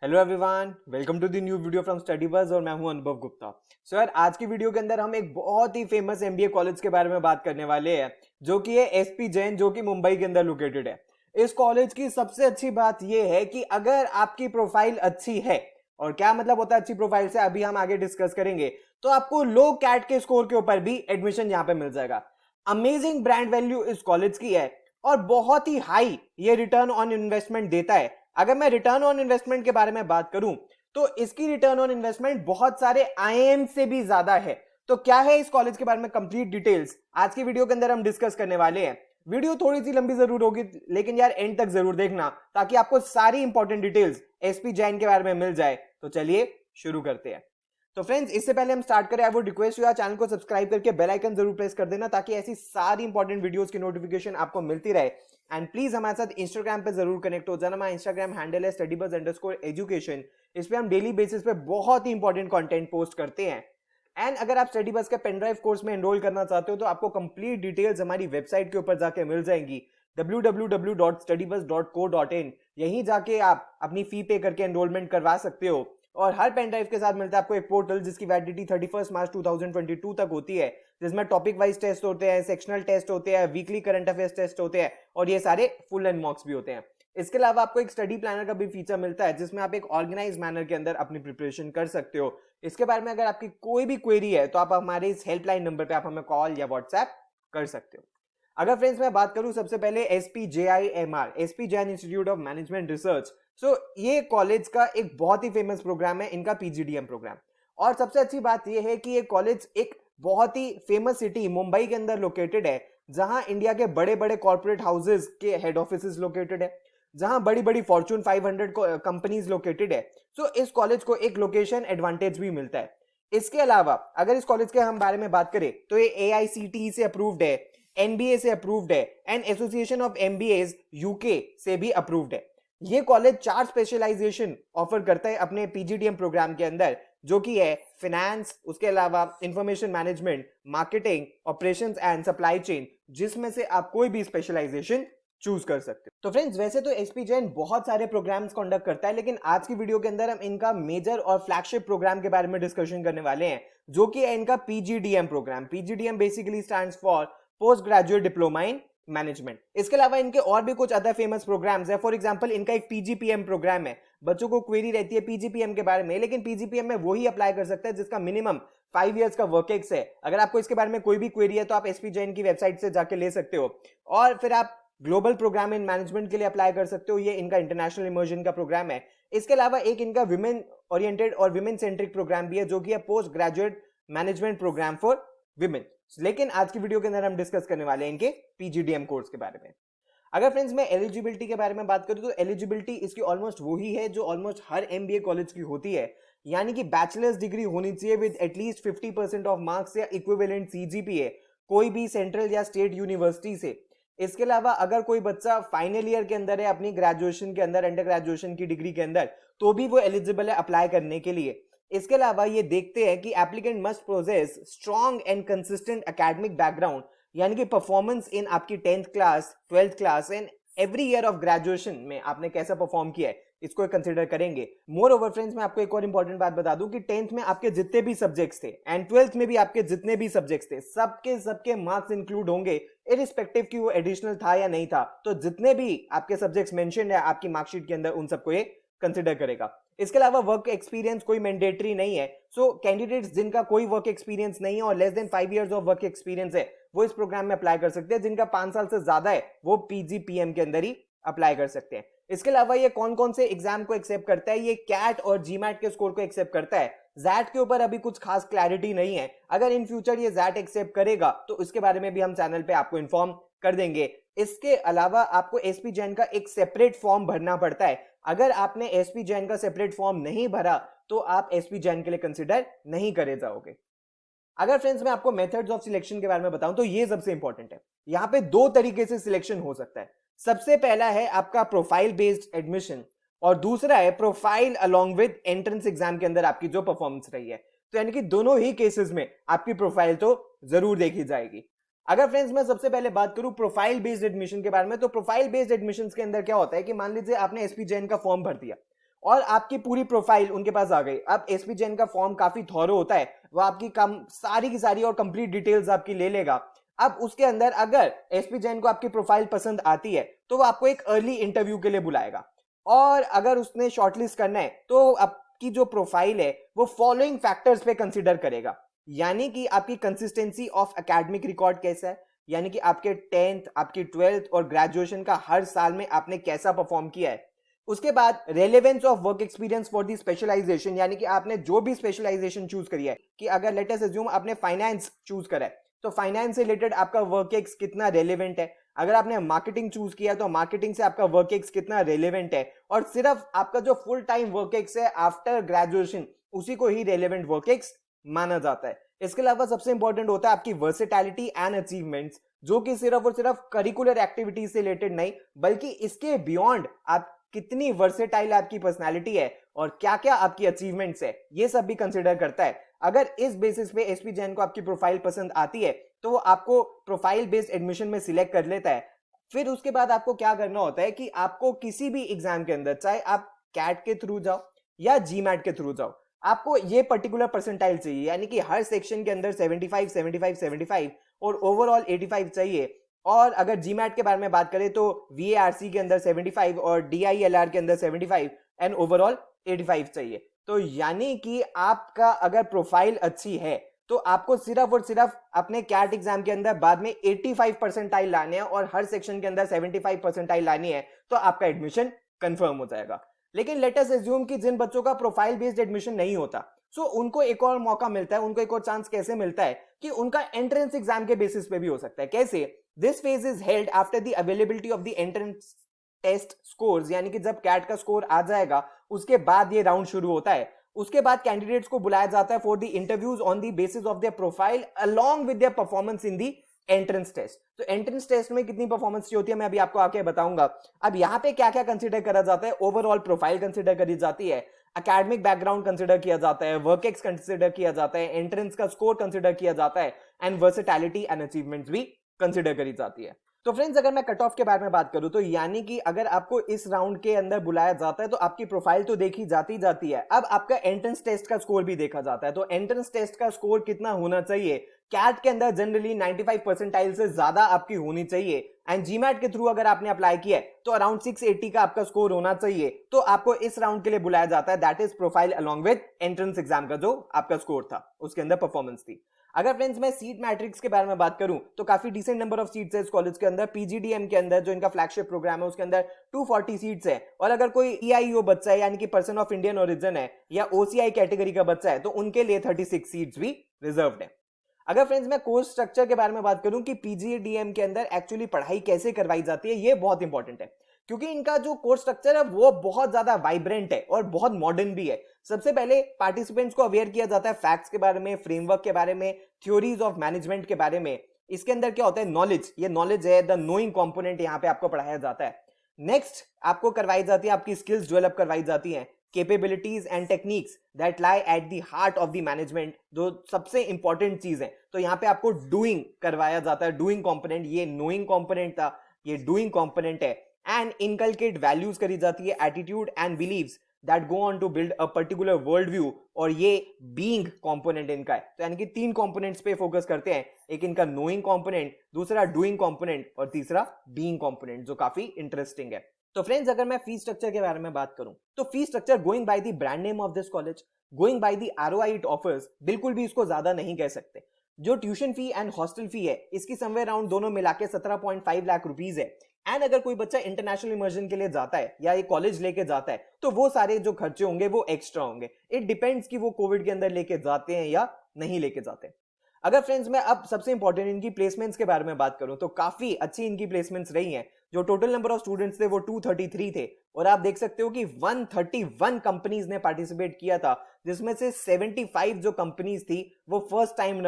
Hello everyone, welcome to the new video from Study Buzz और मैं हूं अनुभव गुप्ता। सो यार, आज की वीडियो के अंदर हम एक बहुत ही फेमस एमबीए कॉलेज के बारे में बात करने वाले हैं, जो कि है एसपी जैन, जो कि मुंबई के अंदर लोकेटेड है। इस कॉलेज की सबसे अच्छी बात यह है कि अगर आपकी प्रोफाइल अच्छी है, और क्या मतलब होता है अच्छी प्रोफाइल से अभी हम आगे डिस्कस करेंगे, तो आपको लो कैट के स्कोर के ऊपर भी एडमिशन यहाँ पे मिल जाएगा। अमेजिंग ब्रांड वैल्यू इस कॉलेज की है और बहुत ही हाई ये रिटर्न ऑन इन्वेस्टमेंट देता है। अगर मैं रिटर्न ऑन इन्वेस्टमेंट के बारे में बात करूं, तो इसकी रिटर्न ऑन इन्वेस्टमेंट बहुत सारे आईआईएम से भी ज्यादा है। तो क्या है इस कॉलेज के बारे में कंप्लीट डिटेल्स आज की वीडियो के अंदर हम डिस्कस करने वाले हैं। वीडियो थोड़ी सी लंबी जरूर होगी, लेकिन यार एंड तक जरूर देखना, ताकि आपको सारी इंपॉर्टेंट डिटेल्स एसपी जैन के बारे में मिल जाए। तो चलिए शुरू करते हैं। तो फ्रेंड्स, इससे पहले हम स्टार्ट करें, आई वुड रिक्वेस्ट यू चैनल को सब्सक्राइब करके बेल आइकन जरूर प्रेस कर देना, ताकि ऐसी सारी इंपॉर्टेंट वीडियोस की नोटिफिकेशन आपको मिलती रहे। एंड प्लीज हमारे साथ इंस्टाग्राम पे जरूर कनेक्ट हो जाना। हमारा इंस्टाग्राम हैंडल है studybuzz_education। इस पे हम डेली बेसिस पे बहुत ही इंपॉर्टेंट कंटेंट पोस्ट करते हैं। एंड अगर आप स्टडी बस के पेनड्राइव कोर्स में एनरोल करना चाहते हो, तो आपको कंप्लीट डिटेल्स हमारी वेबसाइट के ऊपर जाके मिल जाएंगी, www.studybuzz.co.in। यहीं जाके आप अपनी फी पे करके एनरोलमेंट करवा सकते हो। और हर पेन ड्राइव के साथ मिलता है आपको एक पोर्टल, जिसकी वैलिडिटी 31 मार्च 2022 तक होती है, जिसमें टॉपिक वाइज टेस्ट होते हैं, सेक्शनल टेस्ट होते हैं, वीकली करंट अफेयर्स टेस्ट होते हैं, और ये सारे फुल एंड मॉक्स भी होते हैं। इसके अलावा आपको एक स्टडी प्लानर का भी फीचर मिलता है, जिसमें आप एक ऑर्गेनाइज मैनर के अंदर अपनी प्रिपरेशन कर सकते हो। इसके बारे में अगर आपकी कोई भी क्वेरी है, तो आप हमारे इस हेल्पलाइन नंबर पे आप हमें कॉल या व्हाट्सएप कर सकते हो। अगर फ्रेंड्स मैं बात करूं सबसे पहले SPJIMR, SP Jain institute of management research. So ये कॉलेज का एक बहुत ही फेमस प्रोग्राम है, इनका पीजीडीएम प्रोग्राम। और सबसे अच्छी बात यह है कि ये कॉलेज एक बहुत ही फेमस सिटी मुंबई के अंदर लोकेटेड है, जहां इंडिया के बड़े बड़े कॉर्पोरेट हाउसेज के हेड ऑफिस लोकेटेड है, जहां बड़ी बड़ी फॉर्चून 500 कंपनीज लोकेटेड है। सो इस कॉलेज को एक लोकेशन एडवांटेज भी मिलता है। इसके अलावा अगर इस कॉलेज के हम बारे में बात करें, तो ये एआईसीटीई से अप्रूव्ड है, एनबीए से अप्रूव्ड है, एंड एसोसिएशन ऑफ एमबीएज यूके से भी अप्रूव्ड है। ये कॉलेज 4 स्पेशलाइजेशन ऑफर करता है अपने पीजीडीएम प्रोग्राम के अंदर, जो कि है फिनेंस, उसके अलावा information management, marketing, operations and supply chain, जिसमें से आप कोई भी स्पेशलाइजेशन चूज कर सकते हो। तो फ्रेंड्स, वैसे तो एसपी जैन बहुत सारे प्रोग्राम्स कंडक्ट करता है, लेकिन आज की वीडियो के अंदर हम इनका मेजर और फ्लैगशिप प्रोग्राम के बारे में डिस्कशन करने वाले हैं, जो कि है इनका PGDM program. PGDM basically stands for post graduate diploma in management. इसके अलावा इनके और भी कुछ अदर फेमस प्रोग्राम्स है। फॉर एग्जांपल, इनका एक पीजीपीएम प्रोग्राम है। बच्चों को क्वेरी रहती है पीजीपीएम के बारे में, लेकिन पीजीपीएम में वही अप्लाई कर सकता है जिसका मिनिमम 5 इयर्स का वर्क एक्स है। अगर आपको इसके बारे में कोई भी क्वेरी है, तो आप एसपी जैन की वेबसाइट से जाके ले सकते हो, और फिर आप ग्लोबल प्रोग्राम इन मैनेजमेंट के लिए अप्लाई कर सकते हो। ये इनका इंटरनेशनल इमर्जन का प्रोग्राम है। इसके अलावा एक इनका विमेन ओरिएंटेड और विमेन सेंट्रिक प्रोग्राम भी है, जो कि है post graduate management program for women. लेकिन आज की वीडियो के अंदर हम डिस्कस करने वाले हैं इनके पीजीडीएम कोर्स के बारे में। अगर फ्रेंड्स मैं एलिजिबिलिटी के बारे में बात करूं, तो एलिजिबिलिटी इसकी ऑलमोस्ट वही है जो ऑलमोस्ट हर एमबीए कॉलेज की होती है, यानी कि बैचलर्स डिग्री होनी चाहिए विद एटलीस्ट 50% ऑफ मार्क्स या इक्विवेलेंट सीजीपीए, कोई भी सेंट्रल या स्टेट यूनिवर्सिटी से। इसके अलावा अगर कोई बच्चा फाइनल ईयर के अंदर है अपनी ग्रेजुएशन के अंदर, अंडर ग्रेजुएशन की डिग्री के अंदर, तो भी वो एलिजिबल है अप्लाई करने के लिए। इसके अलावा ये देखते हैं कि applicant must possess strong and consistent academic background, यानी कि परफॉर्मेंस इन आपकी 10th class, 12th class and every year of graduation में आपने कैसा परफॉर्म किया है, इसको कंसिडर करेंगे। मोर ओवर फ्रेंड्स, मैं आपको एक और इंपॉर्टेंट बात बता दूं कि 10th में आपके जितने भी सब्जेक्ट्स थे एंड 12th में भी आपके जितने भी सब्जेक्ट्स थे, सबके सबके मार्क्स इंक्लूड होंगे, इरिस्पेक्टिव कि वो एडिशनल था या नहीं था। तो जितने भी आपके सब्जेक्ट्स मेंशन्ड है आपकी मार्कशीट के अंदर, उन सबको ये कंसिडर करेगा। इसके अलावा वर्क एक्सपीरियंस कोई मैंडेटरी नहीं है। सो कैंडिडेट्स जिनका कोई वर्क एक्सपीरियंस नहीं है और less than 5 years of work experience है, वो इस प्रोग्राम में अप्लाई कर सकते हैं। जिनका 5 साल से ज्यादा है, वो पीजीपीएम के अंदर ही अप्लाई कर सकते हैं। इसके अलावा ये कौन कौन से एग्जाम को एक्सेप्ट करता है, ये कैट और जीमैट के स्कोर को एक्सेप्ट करता है। जैट के ऊपर अभी कुछ खास क्लैरिटी नहीं है। अगर इन फ्यूचर ये जैट एक्सेप्ट करेगा, तो इसके बारे में भी हम चैनल पे आपको इन्फॉर्म कर देंगे। इसके अलावा आपको एसपी जैन का एक सेपरेट फॉर्म भरना पड़ता है। अगर आपने एसपी जैन का सेपरेट फॉर्म नहीं भरा, तो आप एसपी जैन के लिए कंसिडर नहीं करे जाओगे। अगर फ्रेंड्स मैं आपको मेथड्स ऑफ सिलेक्शन के बारे में बताऊं, तो ये सबसे इंपॉर्टेंट है। यहां पे 2 तरीके से सिलेक्शन हो सकता है। सबसे पहला है आपका प्रोफाइल बेस्ड एडमिशन, और दूसरा है profile along with entrance exam के अंदर आपकी जो परफॉर्मेंस रही है। तो यानी कि दोनों ही केसेस में आपकी प्रोफाइल तो जरूर देखी जाएगी। अगर फ्रेंड्स मैं सबसे पहले बात करूं प्रोफाइल बेस्ड एडमिशन के बारे में, तो प्रोफाइल बेस्ड एडमिशन के अंदर क्या होता है कि मान लीजिए आपने एसपी जैन का फॉर्म भर दिया, और आपकी पूरी प्रोफाइल उनके पास आ गई। अब एसपी जैन का फॉर्म काफी थॉरो होता है, वो आपकी सारी की सारी और कंप्लीट डिटेल्स आपकी ले लेगा। अब उसके अंदर अगर एसपी जैन को आपकी प्रोफाइल पसंद आती है तो वो आपको एक अर्ली इंटरव्यू के लिए बुलाएगा, और अगर उसने शॉर्टलिस्ट करना है तो आपकी जो प्रोफाइल है वो फॉलोइंग फैक्टर्स पे कंसीडर करेगा, यानी कि आपकी कंसिस्टेंसी ऑफ एकेडमिक रिकॉर्ड कैसा है, यानी कि आपके 10th, आपकी 12th और ग्रेजुएशन का हर साल में आपने कैसा परफॉर्म किया है। उसके बाद relevance of work experience for the specialization, यानी कि आपने जो भी स्पेशलाइजेशन चूज करी है, कि अगर लेट अस अज्यूम आपने फाइनेंस चूज करा है तो फाइनेंस से रिलेटेड आपका वर्क एक्स कितना रेलेवेंट है। अगर आपने मार्केटिंग चूज किया तो मार्केटिंग से आपका वर्क एक्स कितना रेलेवेंट है, और सिर्फ आपका जो फुल टाइम वर्क एक्स है आफ्टर ग्रेजुएशन उसी को ही रेलेवेंट वर्क एक्स माना जाता है। इसके अलावा सबसे इंपॉर्टेंट होता है आपकी वर्सेटैलिटी एंड अचीवमेंट्स, जो कि सिर्फ और सिर्फ करिकुलर एक्टिविटीज से रिलेटेड नहीं बल्कि इसके बियॉन्ड आप कितनी वर्सेटाइल आपकी पर्सनालिटी है और क्या क्या आपकी अचीवमेंट्स है, ये सब भी कंसिडर करता है। अगर इस बेसिस पे एसपी जैन को आपकी प्रोफाइल पसंद आती है तो वो आपको प्रोफाइल बेस्ड एडमिशन में सिलेक्ट कर लेता है। फिर उसके बाद आपको क्या करना होता है कि आपको किसी भी एग्जाम के अंदर, चाहे आप कैट के थ्रू जाओ या जीमैट के थ्रू जाओ, आपको ये पर्टिकुलर परसेंटाइल चाहिए, यानी कि हर सेक्शन के अंदर 75 75 75 और ओवरऑल 85 चाहिए। और अगर जीमैट के बारे में बात करें तो वीएआरसी के अंदर 75 और डीआईएलआर के अंदर 75 एंड ओवरऑल 85 चाहिए। तो यानी कि आपका अगर प्रोफाइल अच्छी है तो आपको सिर्फ और सिर्फ अपने कैट एग्जाम के अंदर बाद में 85 परसेंटाइल लाने हैं और हर सेक्शन के अंदर 75 परसेंटाइल लानी है, तो आपका एडमिशन कंफर्म हो जाएगा। लेकिन लेट अस अज्यूम कि जिन बच्चों का प्रोफाइल बेस्ड एडमिशन नहीं होता, सो उनको एक और मौका मिलता है, उनको एक और चांस कैसे मिलता है कि उनका एंट्रेंस एग्जाम के बेसिस पे भी हो सकता है। कैसे? This phase is held after the availability of the entrance test scores, यानी कि जब कैट का स्कोर आ जाएगा उसके बाद ये राउंड शुरू होता है। उसके बाद कैंडिडेट्स को बुलाया जाता है for the interviews on the basis of their profile along with their performance in the entrance test. तो एंट्रेंस टेस्ट में कितनी परफॉर्मेंस चाहिए होती है मैं अभी आपको आके बताऊंगा। अब यहाँ पे क्या क्या कंसीडर करा जाता है, ओवरऑल प्रोफाइल कंसीडर करी जाती है, एकेडमिक बैकग्राउंड कंसीडर किया जाता है, वर्क एक्स कंसीडर किया जाता है, एंट्रेंस का स्कोर कंसीडर किया जाता है एंड वर्सेटैलिटी एंड अचीवमेंट्स भी कंसीडर करी जाती है। तो फ्रेंड्स अगर मैं कट ऑफ के बारे में बात करूं तो यानी कि अगर आपको इस राउंड के अंदर बुलाया जाता है तो आपकी प्रोफाइल तो देखी जाती है, अब आपका एंट्रेंस टेस्ट का स्कोर भी देखा जाता है। तो एंट्रेंस टेस्ट का स्कोर कितना होना चाहिए? कैट के अंदर जनरली 95 परसेंटाइल से ज्यादा आपकी होनी चाहिए, एंड जीमैट के थ्रू अगर आपने अप्लाई किया है तो अराउंड 680 का आपका स्कोर होना चाहिए। तो आपको इस राउंड के लिए बुलाया जाता है, that is profile along with entrance exam का जो आपका स्कोर था उसके अंदर परफॉर्मेंस थी। अगर फ्रेंड्स मैं सीट मैट्रिक्स के बारे में बात करूं तो काफी डिसेंट नंबर ऑफ सीट्स है इस कॉलेज के अंदर। पीजीडीएम के अंदर जो इनका फ्लैगशिप प्रोग्राम है उसके अंदर 240 सीट्स है, और अगर कोई ईआईओ बच्चा है यानी कि पर्सन ऑफ इंडियन ओरिजिन है या ओसीआई कैटेगरी का बच्चा है तो उनके लिए 36 सीट्स भी रिजर्व्ड है। अगर फ्रेंड्स मैं कोर्स स्ट्रक्चर के बारे में बात करूं कि पीजीडीएम के अंदर एक्चुअली पढ़ाई कैसे करवाई जाती है, ये बहुत इंपॉर्टेंट है क्योंकि इनका जो कोर्स स्ट्रक्चर है वो बहुत ज्यादा वाइब्रेंट है और बहुत मॉडर्न भी है। सबसे पहले पार्टिसिपेंट्स को अवेयर किया जाता है फैक्ट्स के बारे में, फ्रेमवर्क के बारे में, थ्योरीज ऑफ मैनेजमेंट के बारे में। इसके अंदर क्या होता है? नॉलेज, ये नॉलेज है, द नोइंग कंपोनेंट यहाँ पे आपको पढ़ाया जाता है। नेक्स्ट आपको करवाई जाती है, आपकी स्किल्स डेवलप करवाई जाती हैं, capabilities and techniques that lie at the heart of the management, जो सबसे इंपॉर्टेंट चीज है। तो यहाँ पे आपको डूइंग करवाया जाता है, डूइंग कंपोनेंट, ये नोइंग कंपोनेंट था, ये डूइंग कंपोनेंट है। एंड इनकलकेट वैल्यूज करी जाती है, attitude and beliefs that go on to build a particular world view, और ये बीइंग कंपोनेंट इनका है। तो यानी कि 3 कंपोनेंट्स पे फोकस करते हैं, एक इनका नोइंग कंपोनेंट, दूसरा डूइंग कंपोनेंट और तीसरा बीइंग कंपोनेंट, जो काफी इंटरेस्टिंग है। तो फ्रेंड्स अगर मैं फीस स्ट्रक्चर के बारे में बात करूं तो fees structure going by the brand name of this college, going by the ROI it offers, बिल्कुल भी इसको ज्यादा नहीं कह सकते। जो tuition fee and hostel fee है इसकी समवेयर अराउंड दोनों मिला के 17.5 लाख रुपीज है। एंड अगर कोई बच्चा इंटरनेशनल इमर्जन के लिए जाता है या ये कॉलेज लेके जाता है तो वो सारे जो खर्चे होंगे वो एक्स्ट्रा होंगे। इट डिपेंड्स कि वो कोविड के अंदर लेके जाते हैं या नहीं लेके जाते। अगर फ्रेंड्स मैं अब सबसे इंपॉर्टेंट इनकी प्लेसमेंट्स के बारे में बात करूं तो काफी अच्छी इनकी प्लेसमेंट्स रही हैं। जो टोटल नंबर ऑफ स्टूडेंट्स थे वो 233 थे, और आप देख सकते हो कि 131 कंपनीज ने पार्टिसिपेट किया था, जिसमें से 75 जो कंपनीज थी वो फर्स्ट टाइम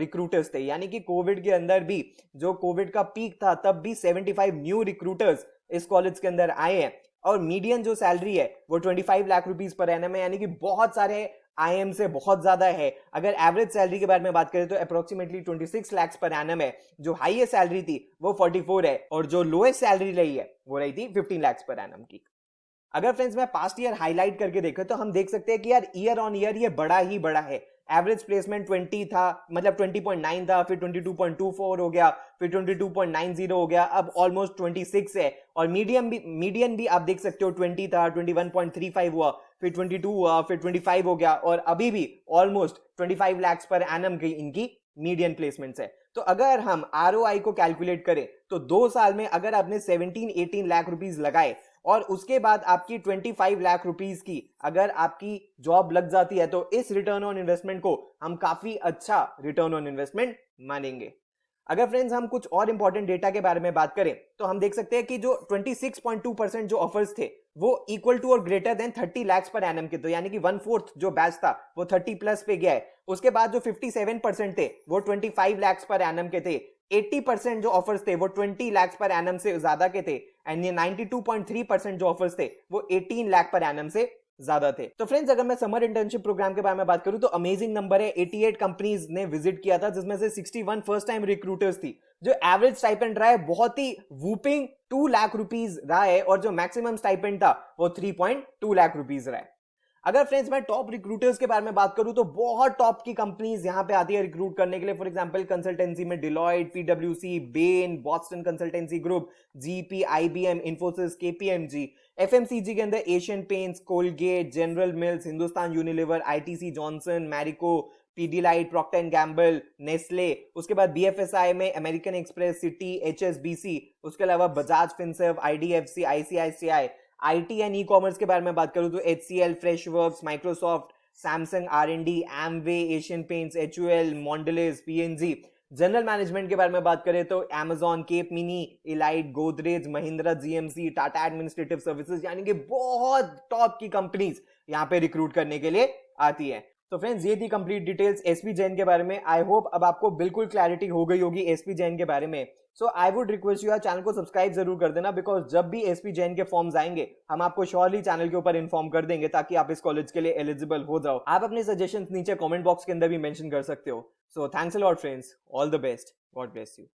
रिक्रूटर्स थे। यानी कि कोविड के अंदर भी, जो कोविड का पीक था तब भी 75 न्यू रिक्रूटर्स इस कॉलेज के अंदर आए हैं। और मीडियन जो सैलरी है वो 25 लाख रुपीज पर एनम है, यानी कि बहुत सारे आईएम से बहुत ज्यादा है। अगर एवरेज सैलरी के बारे में बात करें तो अप्रोक्सीमेटली 26 लाख पर एनम है। जो हाईएस्ट सैलरी थी वो 44 है, और जो लोएस्ट सैलरी रही है वो रही थी 15 लाख पर एनम की। अगर फ्रेंड्स मैं पास्ट ईयर हाईलाइट करके देखें तो हम देख सकते हैं कि यार ईयर ऑन ईयर ये बड़ा ही बड़ा है। एवरेज प्लेसमेंट 20 था, मतलब 20.9 था, फिर 22.24 हो गया, फिर 22.90 हो गया, अब ऑलमोस्ट 26 है। और मीडियन भी आप देख सकते हो 20 था, 21.35 हुआ, फिर 22 हुआ, फिर 25 हो गया, और अभी भी ऑलमोस्ट 25 लाख पर एनम की इनकी मीडियन प्लेसमेंट्स है। तो अगर हम ROI को कैलकुलेट करें तो 2 साल में अगर आपने 17-18 लाख रुपीस लगाए और उसके बाद आपकी 25 लाख रुपीस की अगर आपकी जॉब लग जाती है, तो इस रिटर्न ऑन इन्वेस्टमेंट को हम काफी अच्छा रिटर्न ऑन इन्वेस्टमेंट मानेंगे। अगर फ्रेंड्स हम कुछ और इंपॉर्टेंट डेटा के बारे में बात करें तो हम देख सकते हैं कि जो 26.2% जो ऑफर्स थे वो इक्वल टू और greater than 30 lakh per annum के, तो यानी कि 1/4 जो बैच था वो 30 प्लस पे गया है। उसके बाद जो 57% थे वो 25 लाख पर एनम के थे। 80% जो ऑफर्स थे वो 20 लाख पर एनम से ज्यादा के थे, एंड ये 92.3% जो ऑफर्स थे वो 18 लाख पर एनम से ज्यादा थे। तो फ्रेंड्स अगर मैं समर इंटर्नशिप प्रोग्राम के बारे में बात करूं तो अमेजिंग नंबर है, 88 कंपनीज ने विजिट किया था, जिसमें से 61 फर्स्ट टाइम रिक्रूटर्स थी। जो एवरेज स्टाइपेंड रहा है बहुत ही वूपिंग 2 लाख रुपीस रहा है, और जो मैक्सिमम स्टाइपेंड था वो 3.2 लाख रुपीस रहा है। अगर फ्रेंड्स मैं टॉप रिक्रूटर्स के बारे में बात करूं तो बहुत टॉप की कंपनीज यहां पे आती है रिक्रूट करने के लिए। फॉर एग्जांपल कंसल्टेंसी में Deloitte, PwC, Bain, Boston Consultancy Group, GP, IBM, Infosys, KPMG। FMCG के अंदर Asian Paints, Colgate, General Mills, Hindustan Unilever, ITC Johnson, Marico, Pidilite, Procter and Gamble, Nestle. उसके बाद BFSI में अमेरिकन एक्सप्रेस, सिटी, HSBC। उसके अलावा Bajaj Finserv, IDFC, ICICI। IT and e commerce के बारे में बात करूं तो HCL, Freshworks, Microsoft, Samsung, R&D, Amway, Asian Paints, HUL, Mondelez, PNG। General management के बारे में बात करें तो Amazon, केप मिनी, इलाइट, Godrej, Mahindra, GMC, Tata administrative services, यानी कि बहुत टॉप की कंपनीज यहाँ पे रिक्रूट करने के लिए आती है। तो फ्रेंड्स ये थी कंप्लीट डिटेल्स SP जैन के बारे में। आई होप अब आपको बिल्कुल क्लैरिटी हो गई होगी SP जैन के बारे में। So I would request you channel को सब्सक्राइब जरूर कर देना, बिकॉज जब भी SP जैन के फॉर्म्स आएंगे हम आपको श्योरली चैनल के ऊपर इन्फॉर्म कर देंगे, ताकि आप इस कॉलेज के लिए एलिजिबल हो जाओ। आप अपने सजेशंस नीचे कमेंट बॉक्स के अंदर भी मेंशन कर सकते हो। So thanks a lot friends, all the best, God bless you.